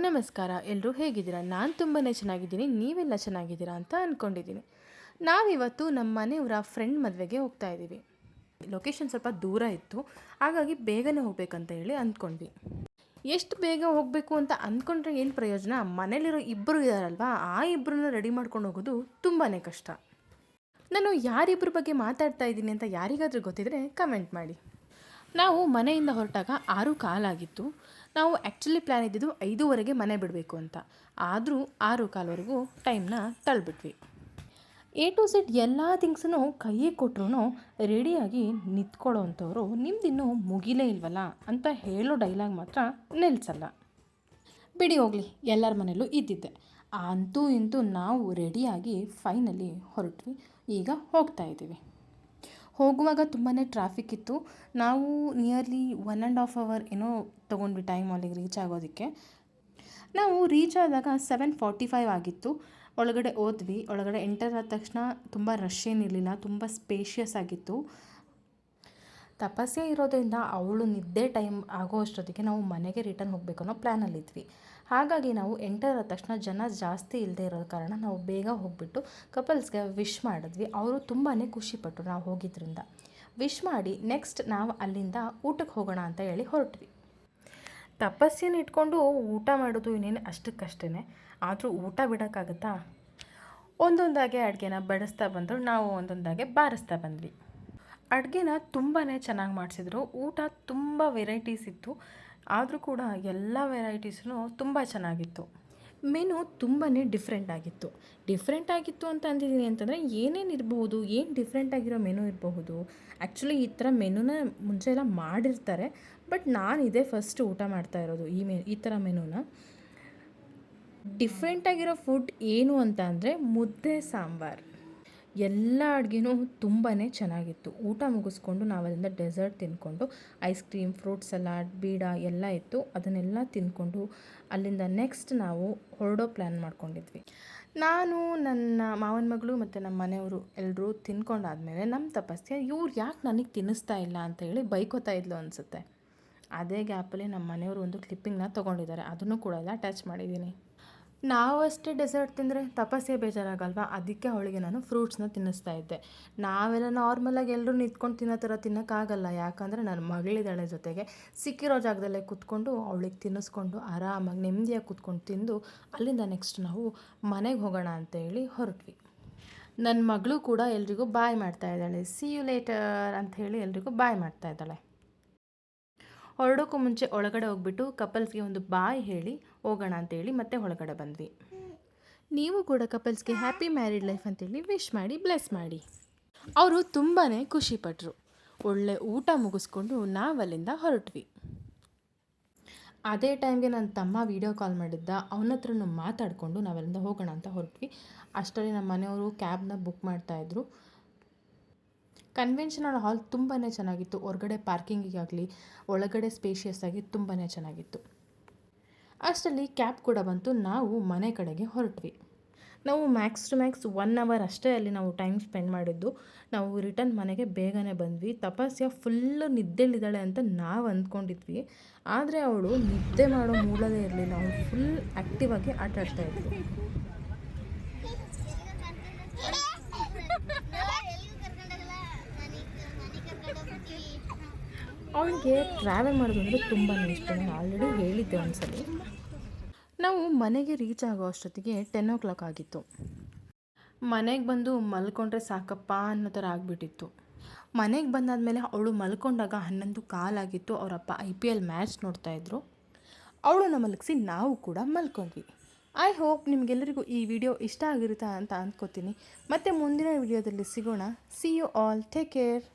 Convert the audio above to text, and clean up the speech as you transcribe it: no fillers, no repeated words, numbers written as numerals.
ನಮಸ್ಕಾರ. ಎಲ್ಲರೂ ಹೇಗಿದ್ದೀರಾ? ನಾನು ತುಂಬಾ ಚೆನ್ನಾಗಿದ್ದೀನಿ. ನೀವೆಲ್ಲ ಚೆನ್ನಾಗಿದ್ದೀರಾ ಅಂತ ಅಂದ್ಕೊಂಡಿದ್ದೀನಿ. ನಾವಿವತ್ತು ನಮ್ಮ ಮನೆಯವರ ಫ್ರೆಂಡ್ ಮದುವೆಗೆ ಹೋಗ್ತಾ ಇದ್ದೀವಿ. ಲೊಕೇಶನ್ ಸ್ವಲ್ಪ ದೂರ ಇತ್ತು, ಹಾಗಾಗಿ ಬೇಗನೆ ಹೋಗ್ಬೇಕಂತ ಹೇಳಿ ಅಂದ್ಕೊಂಡ್ವಿ. ಎಷ್ಟು ಬೇಗ ಹೋಗಬೇಕು ಅಂತ ಅಂದ್ಕೊಂಡ್ರೆ ಏನು ಪ್ರಯೋಜನ? ಮನೇಲಿರೋ ಇಬ್ಬರು ಇದ್ದಾರಲ್ವಾ, ಆ ಇಬ್ಬರನ್ನ ರೆಡಿ ಮಾಡ್ಕೊಂಡು ಹೋಗೋದು ತುಂಬಾ ಕಷ್ಟ. ನಾನು ಯಾರಿಬ್ಬರ ಬಗ್ಗೆ ಮಾತಾಡ್ತಾ ಇದ್ದೀನಿ ಅಂತ ಯಾರಿಗಾದರೂ ಗೊತ್ತಿದ್ರೆ ಕಮೆಂಟ್ ಮಾಡಿ. ನಾವು ಮನೆಯಿಂದ ಹೊರಟಾಗ 6:15 ಆಗಿತ್ತು. ನಾವು ಆ್ಯಕ್ಚುಲಿ ಪ್ಲ್ಯಾನ್ ಇದ್ದಿದ್ದು 5:15ಗೆ ಮನೆ ಬಿಡಬೇಕು ಅಂತ. ಆದರೂ 6:15ವರೆಗೂ ಟೈಮ್ನ ತಳ್ಳಿಬಿಟ್ವಿ. ಎ ಟು ಝೆಡ್ ಎಲ್ಲ ಥಿಂಗ್ಸನ್ನು ಕೈಯೇ ಕೊಟ್ಟರು ರೆಡಿಯಾಗಿ ನಿಂತ್ಕೊಳ್ಳೋ ಅಂಥವ್ರು ನಿಮ್ದಿನ್ನೂ ಮುಗಿಲೇ ಇಲ್ವಲ್ಲ ಅಂತ ಹೇಳೋ ಡೈಲಾಗ್ ಮಾತ್ರ ನಿಲ್ಲಿಸಲ್ಲ. ಬಿಡಿ ಹೋಗಲಿ, ಎಲ್ಲರ ಮನೇಲೂ ಇದ್ದಿದ್ದೆ. ಅಂತೂ ಇಂತೂ ನಾವು ರೆಡಿಯಾಗಿ ಫೈನಲಿ ಹೊರಟ್ವಿ. ಈಗ ಹೋಗ್ತಾ ಇದ್ದೀವಿ. ಹೋಗುವಾಗ ತುಂಬಾ ಟ್ರಾಫಿಕ್ ಇತ್ತು. ನಾವು ನಿಯರ್ಲಿ 1.5 ಅವರ್ ಏನೋ ತೊಗೊಂಡ್ವಿ ಟೈಮ್ ಅಲ್ಲಿಗೆ ರೀಚ್ ಆಗೋದಕ್ಕೆ. ನಾವು ರೀಚ್ ಆದಾಗ 7:45 ಆಗಿತ್ತು. ಒಳಗಡೆ ಹೋದ್ವಿ. ಒಳಗಡೆ ಎಂಟರ್ ಆದ ತಕ್ಷಣ ತುಂಬ ರಶ್ ಏನಿರಲಿಲ್ಲ, ತುಂಬ ಸ್ಪೇಷಿಯಸ್ ಆಗಿತ್ತು. ತಪಸ್ಸೆ ಇರೋದ್ರಿಂದ ಅವಳು ನಿದ್ದೆ ಟೈಮ್ ಆಗೋ ಅಷ್ಟೊತ್ತಿಗೆ ನಾವು ಮನೆಗೆ ರಿಟರ್ನ್ ಹೋಗಬೇಕು ಅನ್ನೋ ಪ್ಲ್ಯಾನಲ್ಲಿದ್ವಿ. ಹಾಗಾಗಿ ನಾವು ಎಂಟರ್ ಆದ ತಕ್ಷಣ ಜನ ಜಾಸ್ತಿ ಇಲ್ಲದೆ ಇರೋ ಕಾರಣ ನಾವು ಬೇಗ ಹೋಗಿಬಿಟ್ಟು ಕಪಲ್ಸ್ಗೆ ವಿಶ್ ಮಾಡಿದ್ವಿ. ಅವರು ತುಂಬಾ ಖುಷಿಪಟ್ಟರು ನಾವು ಹೋಗಿದ್ದರಿಂದ. ವಿಶ್ ಮಾಡಿ ನೆಕ್ಸ್ಟ್ ನಾವು ಅಲ್ಲಿಂದ ಊಟಕ್ಕೆ ಹೋಗೋಣ ಅಂತ ಹೇಳಿ ಹೊರಟ್ವಿ. ತಪಸ್ಸನ್ನು ಇಟ್ಕೊಂಡು ಊಟ ಮಾಡೋದು ಇನ್ನೇನು ಅಷ್ಟಕ್ಕಷ್ಟೇ. ಆದರೂ ಊಟ ಬಿಡೋಕ್ಕಾಗತ್ತಾ? ಒಂದೊಂದಾಗೆ ಅಡುಗೆನ ಬಡಿಸ್ತಾ ಬಂದರು, ನಾವು ಒಂದೊಂದಾಗೆ ಬಾರಿಸ್ತಾ ಬಂದ್ವಿ. ಅಡುಗೆನ ತುಂಬಾ ಚೆನ್ನಾಗಿ ಮಾಡಿಸಿದ್ರು. ಊಟ ತುಂಬ ವೆರೈಟೀಸ್ ಇತ್ತು, ಆದರೂ ಕೂಡ ಎಲ್ಲ ವೆರೈಟೀಸೂ ತುಂಬ ಚೆನ್ನಾಗಿತ್ತು. ಮೆನು ತುಂಬಾ ಡಿಫ್ರೆಂಟ್ ಆಗಿತ್ತು ಅಂತ ಅಂದಿದ್ದೀನಿ ಅಂತಂದರೆ ಏನೇನು ಇರಬಹುದು, ಏನು ಡಿಫ್ರೆಂಟಾಗಿರೋ ಮೆನು ಇರಬಹುದು. ಆ್ಯಕ್ಚುಲಿ ಈ ಥರ ಮೆನುನ ಮುಂಚೆ ಎಲ್ಲ ಮಾಡಿರ್ತಾರೆ, ಬಟ್ ನಾನು ಇದೇ ಫಸ್ಟ್ ಊಟ ಮಾಡ್ತಾ ಇರೋದು ಈ ಥರ ಮೆನುನ. ಡಿಫ್ರೆಂಟಾಗಿರೋ ಫುಡ್ ಏನು ಅಂತ ಅಂದರೆ ಮುದ್ದೆ ಸಾಂಬಾರು. ಎಲ್ಲ ಅಡುಗೆನೂ ತುಂಬಾ ಚೆನ್ನಾಗಿತ್ತು. ಊಟ ಮುಗಿಸ್ಕೊಂಡು ನಾವು ಅಲ್ಲಿಂದ ಡೆಸರ್ಟ್ ತಿಂದ್ಕೊಂಡು ಐಸ್ ಕ್ರೀಮ್, ಫ್ರೂಟ್ ಸಲಾಡ್, ಬೀಡ ಎಲ್ಲ ಇತ್ತು. ಅದನ್ನೆಲ್ಲ ತಿಂದ್ಕೊಂಡು ಅಲ್ಲಿಂದ ನೆಕ್ಸ್ಟ್ ನಾವು ಹೊರಡೋ ಪ್ಲ್ಯಾನ್ ಮಾಡ್ಕೊಂಡಿದ್ವಿ. ನಾನು, ನನ್ನ ಮಾವನ ಮಗಳು ಮತ್ತು ನಮ್ಮ ಮನೆಯವರು ಎಲ್ಲರೂ ತಿನ್ಕೊಂಡಾದ್ಮೇಲೆ ನಮ್ಮ ತಪಸ್ಸೆ ಇವ್ರು ಯಾಕೆ ನನಗೆ ತಿನ್ನಿಸ್ತಾ ಇಲ್ಲ ಅಂತ ಹೇಳಿ ಬೈಕೋತಾ ಇದ್ಲು ಅನಿಸುತ್ತೆ. ಅದೇ ಗ್ಯಾಪಲ್ಲಿ ನಮ್ಮ ಮನೆಯವರು ಒಂದು ಕ್ಲಿಪ್ಪಿಂಗ್ನ ತೊಗೊಂಡಿದ್ದಾರೆ, ಅದನ್ನು ಕೂಡ ಎಲ್ಲ ಟಚ್ ಮಾಡಿದ್ದೀನಿ. ನಾವು ಅಷ್ಟೇ ಡೆಸರ್ಟ್ ತಿಂದರೆ ತಪಸ್ಸೆ ಬೇಜಾರಾಗಲ್ವ, ಅದಕ್ಕೆ ಅವಳಿಗೆ ನಾನು ಫ್ರೂಟ್ಸ್ನ ತಿನ್ನಿಸ್ತಾ ಇದ್ದೆ. ನಾವೆಲ್ಲ ನಾರ್ಮಲಾಗಿ ಎಲ್ಲರೂ ನಿಂತ್ಕೊಂಡು ತಿನ್ನೋ ಥರ ತಿನ್ನೋಕ್ಕಾಗಲ್ಲ, ಯಾಕಂದರೆ ನನ್ನ ಮಗಳಿದ್ದಾಳೆ ಜೊತೆಗೆ. ಸಿಕ್ಕಿರೋ ಜಾಗದಲ್ಲೇ ಕೂತ್ಕೊಂಡು ಅವಳಿಗೆ ತಿನ್ನಿಸ್ಕೊಂಡು ಆರಾಮಾಗಿ ನೆಮ್ಮದಿಯಾಗಿ ಕೂತ್ಕೊಂಡು ತಿಂದು ಅಲ್ಲಿಂದ ನೆಕ್ಸ್ಟ್ ನಾವು ಮನೆಗೆ ಹೋಗೋಣ ಅಂತೇಳಿ ಹೊರಟ್ವಿ. ನನ್ನ ಮಗಳು ಕೂಡ ಎಲ್ರಿಗೂ ಬಾಯ್ ಮಾಡ್ತಾ ಇದ್ದಾಳೆ. ಸಿ ಯು ಲೇಟರ್ ಅಂತ ಹೇಳಿ ಎಲ್ರಿಗೂ ಬಾಯ್ ಮಾಡ್ತಾ ಇದ್ದಾಳೆ. ಹೊರಡೋಕ್ಕೂ ಮುಂಚೆ ಒಳಗಡೆ ಹೋಗ್ಬಿಟ್ಟು ಕಪಲ್ಸ್ಗೆ ಒಂದು ಬಾಯ್ ಹೇಳಿ ಹೋಗೋಣ ಅಂತೇಳಿ ಮತ್ತೆ ಒಳಗಡೆ ಬಂದ್ವಿ. ನೀವು ಕೂಡ ಕಪಲ್ಸ್ಗೆ ಹ್ಯಾಪಿ ಮ್ಯಾರಿಡ್ ಲೈಫ್ ಅಂತೇಳಿ ವಿಶ್ ಮಾಡಿ ಬ್ಲೆಸ್ ಮಾಡಿ. ಅವರು ತುಂಬಾ ಖುಷಿಪಟ್ಟರು. ಒಳ್ಳೆ ಊಟ ಮುಗಿಸ್ಕೊಂಡು ನಾವಲ್ಲಿಂದ ಹೊರಟ್ವಿ. ಅದೇ ಟೈಮ್ಗೆ ನನ್ನ ತಮ್ಮ ವೀಡಿಯೋ ಕಾಲ್ ಮಾಡಿದ್ದ, ಅವನ ಹತ್ರನೂ ಮಾತಾಡಿಕೊಂಡು ನಾವಲ್ಲಿಂದ ಹೋಗೋಣ ಅಂತ ಹೊರಟ್ವಿ. ಅಷ್ಟರಲ್ಲಿ ನಮ್ಮ ಮನೆಯವರು ಕ್ಯಾಬ್ನ ಬುಕ್ ಮಾಡ್ತಾಯಿದ್ರು. ಕನ್ವೆನ್ಷನಲ್ ಹಾಲ್ ತುಂಬಾ ಚೆನ್ನಾಗಿತ್ತು. ಹೊರಗಡೆ ಪಾರ್ಕಿಂಗಿಗಾಗಲಿ ಒಳಗಡೆ ಸ್ಪೇಷಿಯಸ್ ಆಗಿ ತುಂಬಾ ಚೆನ್ನಾಗಿತ್ತು. ಅಷ್ಟರಲ್ಲಿ ಕ್ಯಾಬ್ ಕೂಡ ಬಂತು. ನಾವು ಮನೆ ಕಡೆಗೆ ಹೊರಟ್ವಿ. ನಾವು ಮ್ಯಾಕ್ಸ್ ಟು ಮ್ಯಾಕ್ಸ್ 1 ಅವರ್ ಅಷ್ಟೇ ಅಲ್ಲಿ ನಾವು ಟೈಮ್ ಸ್ಪೆಂಡ್ ಮಾಡಿದ್ದು. ನಾವು ರಿಟರ್ನ್ ಮನೆಗೆ ಬೇಗನೆ ಬಂದ್ವಿ. ತಪಸ್ಯ ಫುಲ್ಲು ನಿದ್ದೆಲಿದ್ದಾಳೆ ಅಂತ ನಾವು ಅಂದ್ಕೊಂಡಿದ್ವಿ, ಆದರೆ ಅವಳು ನಿದ್ದೆ ಮಾಡೋ ಮೂಲದೇ ಇರಲಿಲ್ಲ. ಅವಳು ಫುಲ್ ಆ್ಯಕ್ಟಿವ್ ಆಗಿ ಆಟ ಆಡ್ತಾಯಿದ್ಲು. ಅವಳಿಗೆ ಟ್ರಾವೆಲ್ ಮಾಡೋದು ಅಂದರೆ ತುಂಬಾ ಇಷ್ಟ. ನಾನು ಆಲ್ರೆಡಿ ಹೇಳಿದ್ದೆ ಒಂದ್ಸಲಿ. ನಾವು ಮನೆಗೆ ರೀಚ್ ಆಗೋ ಅಷ್ಟೊತ್ತಿಗೆ 10 ಆಗಿತ್ತು. ಮನೆಗೆ ಬಂದು ಮಲ್ಕೊಂಡ್ರೆ ಸಾಕಪ್ಪ ಅನ್ನೋ ಥರ ಆಗಿಬಿಟ್ಟಿತ್ತು. ಮನೆಗೆ ಬಂದಾದಮೇಲೆ ಅವಳು ಮಲ್ಕೊಂಡಾಗ 11:15 ಆಗಿತ್ತು. ಅವರಪ್ಪ IPL ಮ್ಯಾಚ್ ನೋಡ್ತಾಯಿದ್ರು. ಅವಳನ್ನ ಮಲಗಿಸಿ ನಾವು ಕೂಡ ಮಲ್ಕೊಂಡ್ವಿ. ಐ ಹೋಪ್ ನಿಮಗೆಲ್ಲರಿಗೂ ಈ ವಿಡಿಯೋ ಇಷ್ಟ ಆಗಿರುತ್ತೆ ಅಂತ ಅಂದ್ಕೋತೀನಿ. ಮತ್ತು ಮುಂದಿನ ವಿಡಿಯೋದಲ್ಲಿ ಸಿಗೋಣ. See you all, take care.